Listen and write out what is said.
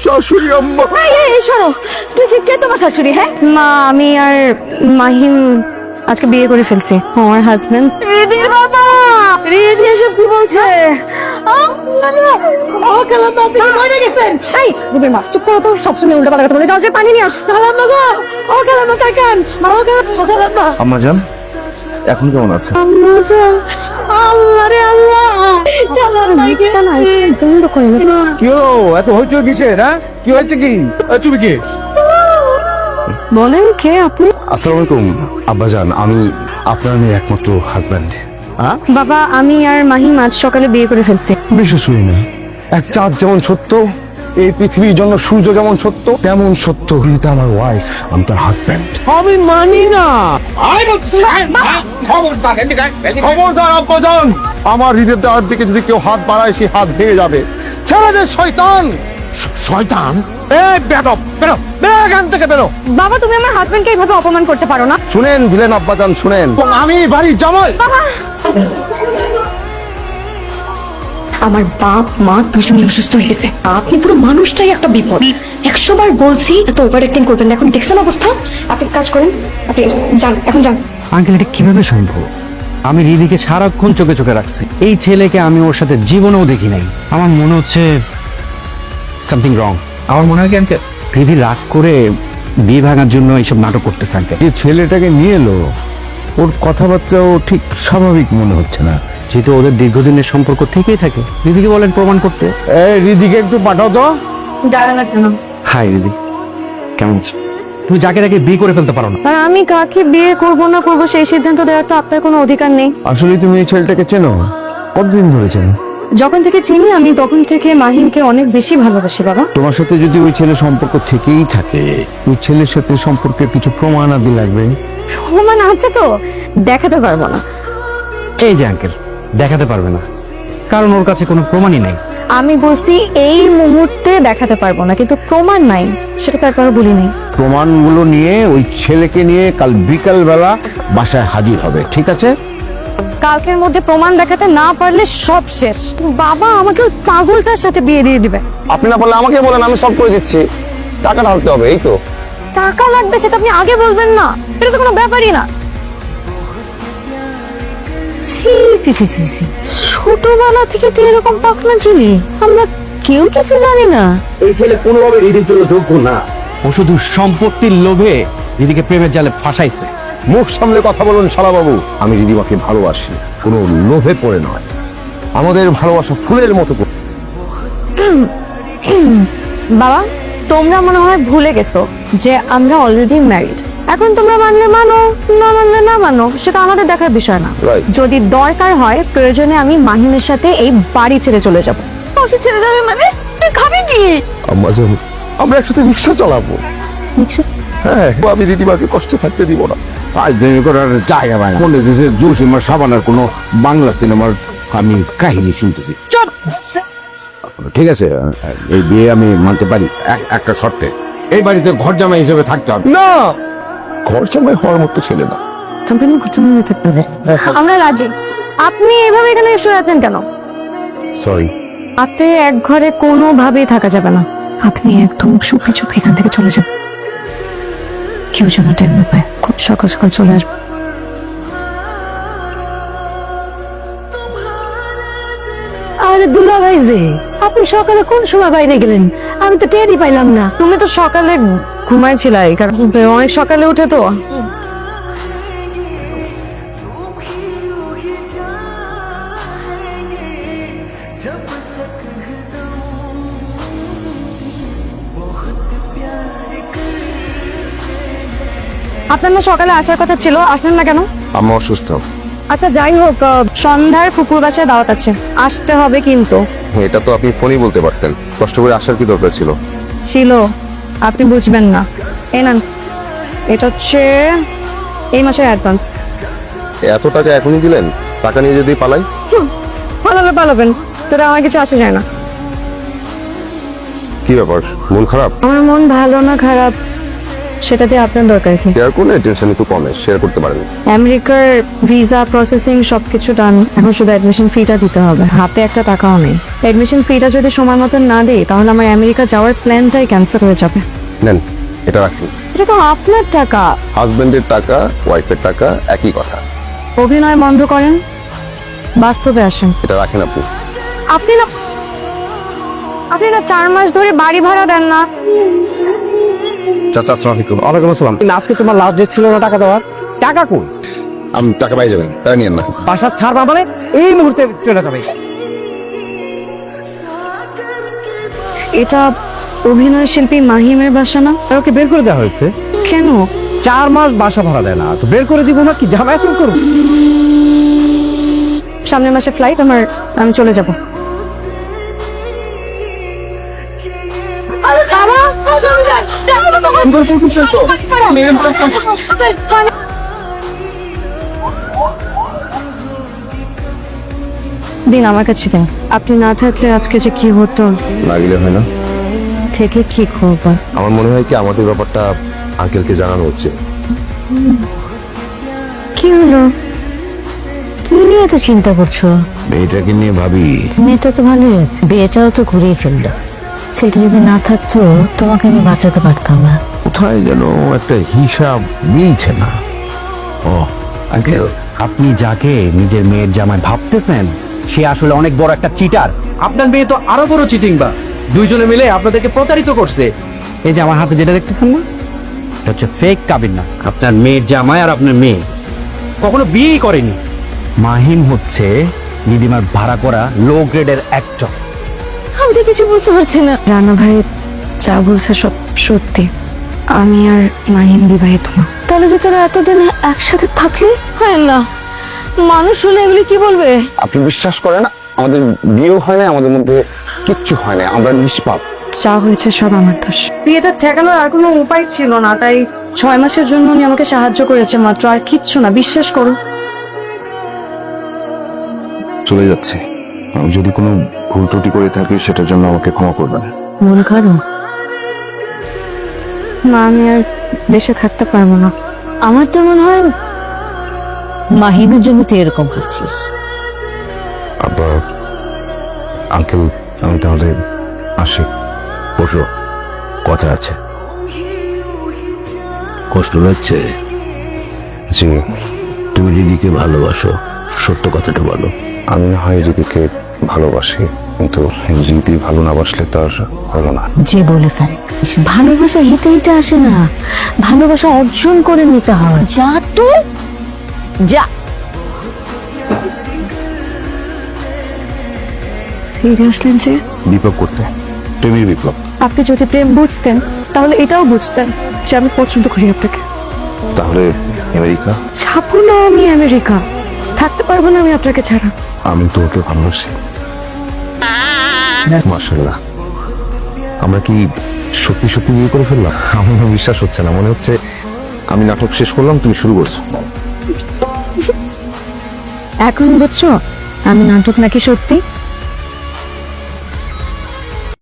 শাশুড়ি আম্মা। এই শোনো, তুই কে তোমার শাশুড়ি? হ্যাঁ মা, আমি আর মাহিম আজকে বিয়ে করে ফেলছি। আমার হাজবেন্ড। রিদির বাবা, রিদি এসব কি বলছে? মরে গেছেন। এই রুবের মা, চুপ করো তো, সবসময় উল্টো পাল্টা কথা বলে যাও। যে পানি নিয়ে আস। খালাম্মা গো, ও খালাম্মা থাকেন। মা, ও খালাম্মা। আম্মা জান, এখন কেমন আছে? আল্লাহ রে আল্লাহ, বন্ধ করে না। কি হলো এত হইচই কিসের? হ্যাঁ কি হয়েছে কি? তুমি কে? বলেন কে আপনি? আসসালামু আলাইকুম আব্বাজান, আমি আপনার মেয়ে একমাত্র হাজবেন্ড। বাবা, আমি আর মাহিম আজ সকালে বিয়ে করে ফেলছি। বিশ্বাস করি না, এক চাঁদ যেমন সত্য, এই পৃথিবীর জন্য সূর্য যেমন সত্য, তেমন সত্য এটা আমার ওয়াইফ, আমি তার হাজবেন্ড। আমি মানি না। খবরদার আব্বাজান, আমার হৃদয়ের দেওয়ার দিকে যদি কেউ হাত বাড়ায় সে হাত ভেঙে যাবে। ছেড়ে দে শয়তান। শয়তান? এই বেরো বেরো বেরো, এখান থেকে বেরো। বাবা, তুমি আমার হাজবেন্ডকে এইভাবে অপমান করতে পারো না। শুনেন ভিলেন আব্বাজান, শুনেন, আমি বাড়ির জামাই। আমার বাপ মা দুজনে অসুস্থ হয়ে গেছে, আপনি পুরো মানুষটাই একটা বিপদ। 100 বার বলছি এত ওভার অ্যাক্টিং করবেন না। এখন দেখছেন অবস্থা। আপনি কাজ করেন, আপনি যান, এখন যান। আঙ্কেল, এটা কিভাবে সম্ভব? আমি রিদিকে সারাক্ষণ চোখে চোখে রাখছি। এই ছেলেকে আমি ওর সাথে জীবনেও দেখি নাই। আমার মনে হচ্ছে সামথিং রং। আমার মনে হয় কি আঙ্কেল, রিদি রাগ করে বিয়ে ভাঙার জন্য এইসব নাটক করতেছে আঙ্কেল। যে ছেলেটাকে নিয়ে এলো, ওর কথাবার্তাও ঠিক স্বাভাবিক মনে হচ্ছে না। যেহেতু ওদের দীর্ঘদিনের সম্পর্ক থেকেই থাকে, রিদিকে বলেন প্রমাণ করতে। এই রিদিকে একটু পাঠাও তো। ডালা কেন? হাই রিদি, কেমন আছো? তুমি যাকে তাকে বিয়ে করে ফেলতে পারো না। আর আমি কাকে বিয়ে করব না করব সেই সিদ্ধান্ত দেওয়ার তো আপনার কোনো অধিকার নেই। আসলে তুমি এই ছেলেটাকে চেনো? কতদিন ধরে চেনো? যখন থেকে চিনি আমি তখন থেকে মাহিমকে অনেক বেশি ভালোবাসি বাবা। তোমার সাথে যদি ওই ছেলে সম্পর্ক থেকেই থাকে, ওই ছেলের সাথে সম্পর্কের কিছু প্রমাণ আদি লাগবে। প্রমাণ আছে তো, দেখাতে পারবো না। এই যে আঙ্কেল, দেখাতে পারবে না কারণ ওর কাছে কোনো প্রমাণই নাই। আমি বলছি এই মুহূর্তে দেখাতে পারবো না, কিন্তু প্রমাণ নাই সেটা তো একবারও বলি নাই। প্রমাণগুলো নিয়ে ওই ছেলেকে নিয়ে কাল বিকাল বেলা বাসায় হাজির হবে, ঠিক আছে? কালকের মধ্যে প্রমাণ দেখাতে না পারলে সব শেষ। বাবা আমাকে ওই পাগলটার সাথে বিয়ে দিয়ে দিবে। আপনি না বললে আমাকে বলেন, আমি সব করে দিচ্ছি। টাকা ঢালতে হবে, এই তো। টাকা লাগবে সেটা আপনি আগে বলবেন না, এটা তো কোনো ব্যাপারই না। ছি ছি ছি ছি ছি, ছোটবেলা থেকে তুই এরকম পাকনা ছিলি, আমরা কেউ কিছু জানি না। এই ছেলে কোনোভাবে রিদির জন্য যোগ্য না। ও শুধু সম্পত্তির লোভে রিদিকে প্রেমের জালে ফাঁসাইছে। মুখ সামলে কথা বলুন শালাবাবু। আমি রিদিমাকে ভালোবাসি, কোনো লোভে পড়ে নয়। আমাদের ভালোবাসা ফুলের মতো। বাবা, তোমরা মনে হয় ভুলে গেছো যে আমরা অলরেডি ম্যারিড। এখন তোমরা মানলে মানো, না মানলে না মানো, সেটা আমাদের দেখার বিষয় না। Right. যদি দরকার হয় প্রয়োজনে আমি মাহিমের সাথে এই বাড়ি ছেড়ে চলে যাবো। বাড়ি ছেড়ে যাবে মানে? তুই খাবি কি? আম্মা জান, আমরা একসাথে রিক্সা চালাবো। হ্যাঁ, আমি রিদিমাকে কষ্ট থাকতে দিব না। আজ জমি করার জায়গা পায় না। কোন দেশে জসিমার সাবানার কোনো বাংলা সিনেমার আমি কাহিনী শুনতেছি। চুপ। ঠিক আছে, এই বিয়ে আমি মানতে পারি একটা শর্তে। এই বাড়িতে ঘর জামাই হিসেবে থাকতে হবে। না, ঘর জামাই হওয়ার মতো ছেলে না। আমরা রাজি। আপনি এভাবে এখানে শুয়ে আছেন কেন? সরি। আপনি এক ঘরে কোনোভাবেই থাকা যাবে না। আপনি একদম চুপি চুপি এখান থেকে চলে যান। কেউ যেন টের না পায়। খুব সকাল সকাল চলে আসবে। আরে দুলা ভাই যে, আপনি সকালে কোন সময় বাইরে গেলেন? আমি তো টেরই পাইলাম না। তুমি তো সকালে ঘুমাইছিলাই, কারণ অনেক সকালে উঠে তো। আপনার না সকালে আসার কথা ছিল, আসলেন না কেন? আমি অসুস্থ। আচ্ছা যাই হোক, সন্ধ্যার ফুকুর বাসায় দাওয়াত আছে, আসতে হবে কিন্তু। এটা তো আপনি ফোনই বলতে পারতেন, কষ্ট করে আসার কি দরকার ছিল? ছিল, আপনি বুঝবেন না। এই নেন, এটা হচ্ছে এই মাসের অ্যাডভান্স। এত টাকা এখনই দিলেন? টাকা নিয়ে যদি পালাই? পালালে পালাবেন, তোরা আমার কিছু আসে যায় না। কি ব্যাপার, মন খারাপ? আমার মন ভালো না খারাপ সেটা দিয়ে আপনার দরকার কি? শেয়ার করলে টেনশন একটু কমে, শেয়ার করতে পারেন। আমেরিকার ভিসা প্রসেসিং সবকিছু ডান, এখন শুধু অ্যাডমিশন ফিটা দিতে হবে, হাতে একটা টাকাও নেই। অ্যাডমিশন ফিটা যদি সময় মতন না দেই তাহলে আমার আমেরিকা যাওয়ার প্ল্যানটাই ক্যান্সেল হয়ে যাবে। নেন, এটা রাখুন। এটা তো আপনার টাকা। হাজবেন্ডের টাকা, ওয়াইফের টাকা, একই কথা। অভিনয় বন্ধ করেন, বাস্তবে আসেন। এটা রাখেন আপনি। আপনি না 4 মাস ধরে বাড়ি ভাড়া দেন না। চাচা আসসালামু আলাইকুম। ওয়ালাইকুম আসসালাম। আজকে তোমার লাস্ট ডেট ছিল না টাকা দেওয়ার, টাকা কই? আমি টাকা পাই যাবেন, তাই নিয়েন না। বাসার ছাড়বা মানে এই মুহূর্তে চলে যাবে। এটা অভিনয় শিল্পী মাহিমের বাসা না? আর ওকে বের করে দেওয়া হয়েছে। কেন? 4 মাস বাসা ভাড়া দেয় না, তো বের করে দিব না কি জামায়াত করব? সামনের মাসে ফ্লাইট আমার, আমি চলে যাব। দিন আমার কাছে দিন। আপনি না থাকলে আজকে যে কি হতো, না গেলে হয় না। থেকে কি করবো? আমার মনে হয় কি আমাদের ব্যাপারটা আঙ্কেলকে জানানো হচ্ছে। কি হলো? কি নিয়ে এত চিন্তা করছো? মেয়েটাকে নিয়ে ভাবি। মেয়েটা তো ভালোই আছে, বিয়েটাও তো ঘুরিয়ে ফেললো। ছেলেটা যদি না থাকতো তোমাকে আমি বাঁচাতে পারতাম না। কোথায় যেন একটা হিসাব মিলছে না। ও আঙ্কেল, আপনি যাকে নিজের মেয়ের জামাই ভাবতেছেন সে আসলে অনেক বড় একটা চিটার। আপনার মেয়ে তো আরো বড় চিটিং বাস। দুইজনে মিলে আপনাদেরকে প্রতারিত করছে। এই যে আমার হাতে যেটা দেখতেছেন না, এটা হচ্ছে ফেক কাবিন না। আপনার মেয়ের জামাই আর আপনার মেয়ে কখনো বিয়েই করেনি। মাহিম হচ্ছে নিদিমার ভাড়া করা লো গ্রেডের অ্যাক্টর। আমি তো কিছু বুঝতে পারছি না। রানা ভাই যা বলছে সব সত্যি, আমি আর মাহিম বিবাহিত না। তাহলে যে তোরা এতদিন একসাথে থাকলি, হয় না মানুষ শুনে এগুলি কি বলবে? আপনি বিশ্বাস করেন না, আমাদের বিয়েও হয় না, আমাদের মধ্যে কিচ্ছু হয় না, আমরা নিষ্পাপ। যা হয়েছে সব আমার দোষ। বিয়েটা ঠেকানোর আর কোনো উপায় ছিল না, তাই 6 মাসের জন্য উনি আমাকে সাহায্য করেছে মাত্র, আর কিচ্ছু না, বিশ্বাস করো। চলে যাচ্ছে। আমি যদি কোনো ভুল ত্রুটি করে থাকি সেটার জন্য আমাকে ক্ষমা করবেন। মন খারাপ? মা, আমি আর দেশে থাকতে পারবো না। আমার তো মনে হয় মাহিমের জন্য তুই এরকম করছিস। আব্বা, আঙ্কেল, আমি তাহলে আসি। বসো, কথা আছে। কষ্ট লাগছে? জি। তুমি দিদিকে ভালোবাসো, সত্য কথাটা বলো। আমি না হয় দিদিকে ভালোবাসি, কিন্তু দিদি ভালো না বাসলে তার হলো না। যে বলে ফেলে ভালোবাসা হেঁটে হেঁটে আসে না, ভালোবাসা অর্জন করে নিতে হয়। যা তো যা। ফিরে আসলেন যে? বিপ্লব করতে, প্রেমের বিপ্লব। আপনি যদি প্রেম বুঝতেন তাহলে এটাও বুঝতেন যে আমি পছন্দ করি আপনাকে। তাহলে আমেরিকা? ছাপো না, আমি আমেরিকা থাকতে পারবো না আমি আপনাকে ছাড়া। আমি তো ওকে ভালোবাসি। মাশাআল্লাহ, আমরা কি সত্যি সত্যি বিয়ে করে ফেললাম? আমার না বিশ্বাস হচ্ছে না, মনে হচ্ছে আমি নাটক শেষ করলাম, তুমি শুরু করছো। এখন বুঝছো আমি নাটক নাকি সত্যি?